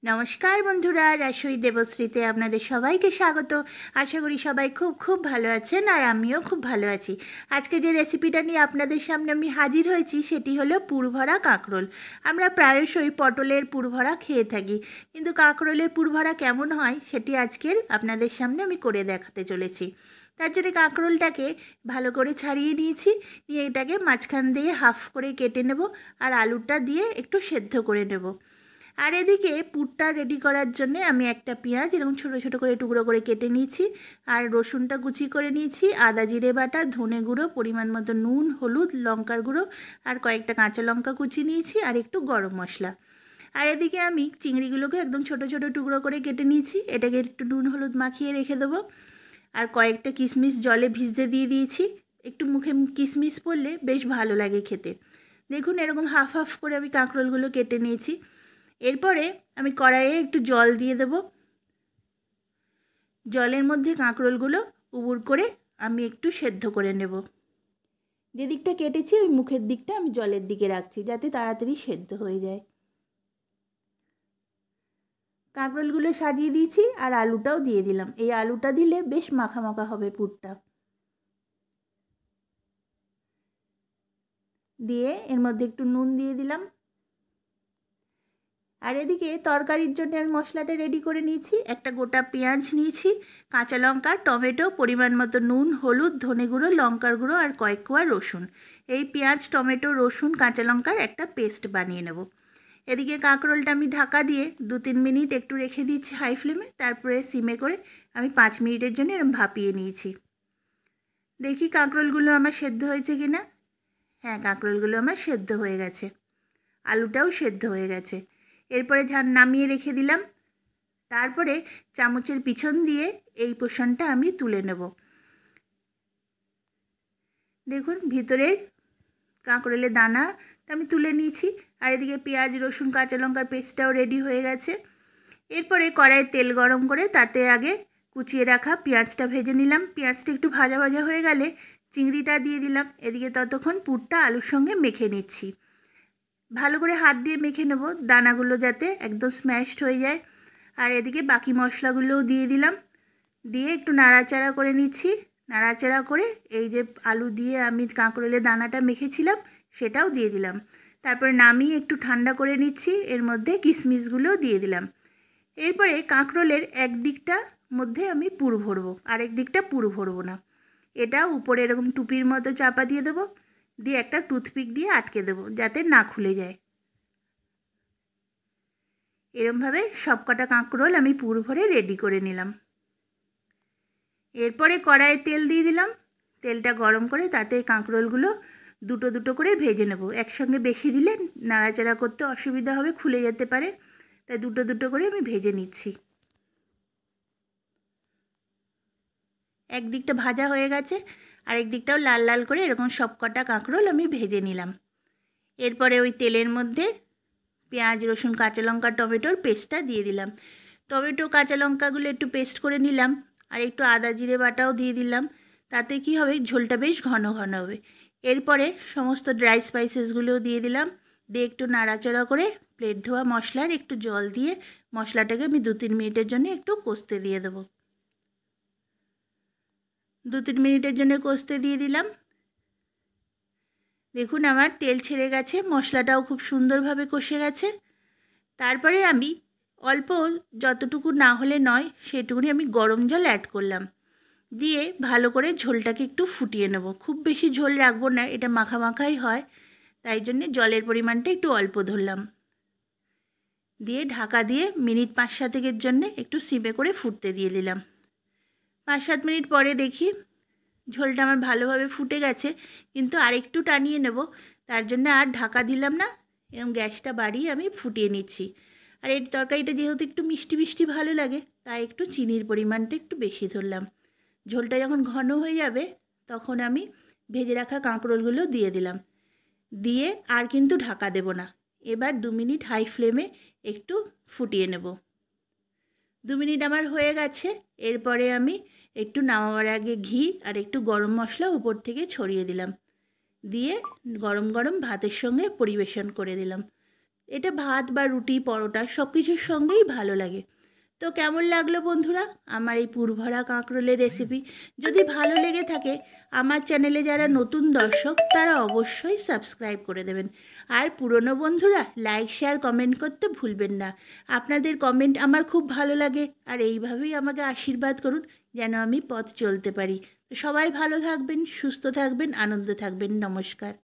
নমস্কার বন্ধুরা, রাসই দেবশ্রীতে আপনাদের সবাইকে স্বাগত। আশা করি সবাই খুব খুব ভালো আছেন, আর আমিও খুব ভালো আছি। আজকে যে রেসিপিটা নিয়ে আপনাদের সামনে আমি হাজির হয়েছি সেটি হলো পুরভরা কাঁকরোল। আমরা প্রায়শই পটলের পুরভরা খেয়ে থাকি, কিন্তু কাঁকরোলের পুরভরা কেমন হয় সেটি আজকের আপনাদের সামনে আমি করে দেখাতে চলেছি। তার জন্য কাঁকরোলটাকে ভালো করে ছাড়িয়ে নিয়েছি, নিয়ে এটাকে মাঝখান দিয়ে হাফ করে কেটে নেব, আর আলুটা দিয়ে একটু সেদ্ধ করে নেব। আর এদিকে পুরটা রেডি করার জন্য আমি একটা পেঁয়াজ এরকম ছোটো ছোটো করে টুকরো করে কেটে নিয়েছি, আর রসুনটা কুচি করে নিয়েছি, আদা জিরে বাটা, ধনে গুঁড়ো, পরিমাণ মতো নুন, হলুদ, লঙ্কার গুঁড়ো, আর কয়েকটা কাঁচা লঙ্কা কুচি নিয়েছি, আর একটু গরম মশলা। আর এদিকে আমি চিংড়িগুলোকে একদম ছোটো ছোটো টুকরো করে কেটে নিয়েছি, এটাকে একটু নুন হলুদ মাখিয়ে রেখে দেবো। আর কয়েকটা কিশমিশ জলে ভিজতে দিয়ে দিয়েছি, একটু মুখে কিশমিশ পড়লে বেশ ভালো লাগে খেতে। দেখুন এরকম হাফ হাফ করে আমি কাঁকরোলগুলো কেটে নিয়েছি। এরপরে আমি কড়াইয়ে একটু জল দিয়ে দেব। জলের মধ্যে কাঁকরোলগুলো উবুড় করে আমি একটু সেদ্ধ করে নেব। যে দিকটা কেটেছি ওই মুখের দিকটা আমি জলের দিকে রাখছি, যাতে তাড়াতাড়ি সেদ্ধ হয়ে যায়। কাঁকরোলগুলো সাজিয়ে দিয়েছি, আর আলুটাও দিয়ে দিলাম। এই আলুটা দিলে বেশ মাখা মাখা হবে পুরটা। দিয়ে এর মধ্যে একটু নুন দিয়ে দিলাম। আর এদিকে তরকারির জন্য আমি মশলাটা রেডি করে নিয়েছি। একটা গোটা পেঁয়াজ নিয়েছি, কাঁচা লঙ্কা, টমেটো, পরিমাণ মতো নুন, হলুদ, ধনে গুঁড়ো, লঙ্কার গুঁড়ো, আর কয়েক কোয়া রসুন। এই পেঁয়াজ, টমেটো, রসুন, কাঁচা লঙ্কার একটা পেস্ট বানিয়ে নেব। এদিকে কাঁকরোলটা আমি ঢাকা দিয়ে 2-3 মিনিট একটু রেখে দিচ্ছি হাই ফ্লেমে, তারপরে সিমে করে আমি 5 মিনিটের জন্য এরকম ভাপিয়ে নিয়েছি। দেখি কাঁকরোলগুলো আমার সেদ্ধ হয়েছে কি না। হ্যাঁ, কাঁকরোলগুলো আমার সেদ্ধ হয়ে গেছে, আলুটাও সেদ্ধ হয়ে গেছে। এরপরে নামিয়ে রেখে দিলাম। তারপরে চামচের পিছন দিয়ে এই পোর্শনটা আমি তুলে নেব। দেখুন ভিতরের কাঁকরোলের দানাটা আমি তুলে নিয়েছি, আর এদিকে পেঁয়াজ, রসুন, কাঁচা লঙ্কার পেস্টটাও রেডি হয়ে গেছে। এরপরে কড়াইয়ে তেল গরম করে তাতে আগে কুচিয়ে রাখা পেঁয়াজটা ভেজে নিলাম। পেঁয়াজটা একটু ভাজা ভাজা হয়ে গেলে চিংড়িটা দিয়ে দিলাম। এদিকে ততক্ষণ পুরটা আলুর সঙ্গে মেখে নিচ্ছি। ভালো করে হাত দিয়ে মেখে নেব, দানাগুলো যাতে একদম স্ম্যাশড হয়ে যায়। আর এদিকে বাকি মশলাগুলোও দিয়ে দিলাম, দিয়ে একটু নাড়াচাড়া করে নিচ্ছি। নাড়াচাড়া করে এই যে আলু দিয়ে আমি কাঁকরোলের দানাটা মেখেছিলাম সেটাও দিয়ে দিলাম। তারপরে নামিয়ে একটু ঠান্ডা করে নিচ্ছি, এর মধ্যে কিশমিশগুলোও দিয়ে দিলাম। এরপরে কাঁকরোলের এক দিকটা মধ্যে আমি পুর ভরবো, আরেক দিকটা পুর ভরবো না। এটা উপরে এরকম টুপির মতো চাপা দিয়ে দেবো, দিয়ে একটা টুথপিক দিয়ে আটকে দেবো যাতে না খুলে যায়। এরমভাবে সবকটা কাঁকরোল আমি পুর ভরে রেডি করে নিলাম। এরপরে কড়াইয়ে তেল দিয়ে দিলাম। তেলটা গরম করে তাতে কাঁকরোলগুলো দুটো দুটো করে ভেজে নেব। একসঙ্গে বেশি দিলে নাড়াচাড়া করতে অসুবিধা হবে, খুলে যেতে পারে, তাই দুটো দুটো করে আমি ভেজে নিচ্ছি। একদিকটা ভাজা হয়ে গেছে, আরেক দিকটাও লাল লাল করে এরকম সবকটা কাঁকরোল আমি ভেজে নিলাম। এরপরে ওই তেলের মধ্যে পেঁয়াজ, রসুন, কাঁচা লঙ্কা, টমেটোর পেস্টটা দিয়ে দিলাম। টমেটো, কাঁচা লঙ্কাগুলো একটু পেস্ট করে নিলাম, আর একটু আদা জিরে বাটাও দিয়ে দিলাম। তাতে কি হবে, ঝোলটা বেশ ঘন ঘন হবে। এরপরে সমস্ত ড্রাই স্পাইসেসগুলোও দিয়ে দিলাম, দিয়ে একটু নাড়াচাড়া করে প্লেট ধোয়া মশলার একটু জল দিয়ে মশলাটাকে আমি 2-3 মিনিটের জন্য একটু কষতে দিয়ে দেবো। 2-3 মিনিটের জন্য কষতে দিয়ে দিলাম। দেখুন আমার তেল ছেড়ে গেছে, মশলাটাও খুব সুন্দরভাবে কষে গেছে। তারপরে আমি অল্প, যতটুকু না হলে নয় সেটুকুনি আমি গরম জল অ্যাড করলাম, দিয়ে ভালো করে ঝোলটাকে একটু ফুটিয়ে নেব। খুব বেশি ঝোল রাখবো না, এটা মাখা মাখাই হয়, তাই জন্যে জলের পরিমাণটা একটু অল্প ধরলাম। দিয়ে ঢাকা দিয়ে মিনিট 5-7 জন্য একটু সিমে করে ফুটতে দিয়ে দিলাম। 5-7 মিনিট পরে দেখি ঝোলটা আমার ভালোভাবে ফুটে গেছে, কিন্তু আরেকটু টানিয়ে নেব, তার জন্য আর ঢাকা দিলাম না, এরকম গ্যাসটা বাড়িয়ে আমি ফুটিয়ে নিচ্ছি। আর এই তরকারিটা যেহেতু একটু মিষ্টি মিষ্টি ভালো লাগে, তাই একটু চিনির পরিমাণটা একটু বেশি ধরলাম। ঝোলটা যখন ঘন হয়ে যাবে তখন আমি ভেজে রাখা কাঁকরোলগুলো দিয়ে দিলাম, দিয়ে আর কিন্তু ঢাকা দেব না। এবার 2 মিনিট হাই ফ্লেমে একটু ফুটিয়ে নেব। 2 মিনিট আমার হয়ে গেছে। এরপরে আমি একটু নামাবার আগে ঘি আর একটু গরম মশলা উপর থেকে ছড়িয়ে দিলাম, দিয়ে গরম গরম ভাতের সঙ্গে পরিবেশন করে দিলাম। এটা ভাত বা রুটি পরোটা সব কিছুর সঙ্গেই ভালো লাগে। তো কেমন লাগলো বন্ধুরা আমার এই পুরভরা কাঁকরোলের রেসিপি? যদি ভালো লেগে থাকে আমার চ্যানেলে যারা নতুন দর্শক তারা অবশ্যই সাবস্ক্রাইব করে দেবেন। আর পুরনো বন্ধুরা লাইক শেয়ার কমেন্ট করতে ভুলবেন না। আপনাদের কমেন্ট আমার খুব ভালো লাগে, আর এইভাবেই আমাকে আশীর্বাদ করুন যেন আমি পথ চলতে পারি। তো সবাই ভালো থাকবেন, সুস্থ থাকবেন, আনন্দ থাকবেন। নমস্কার।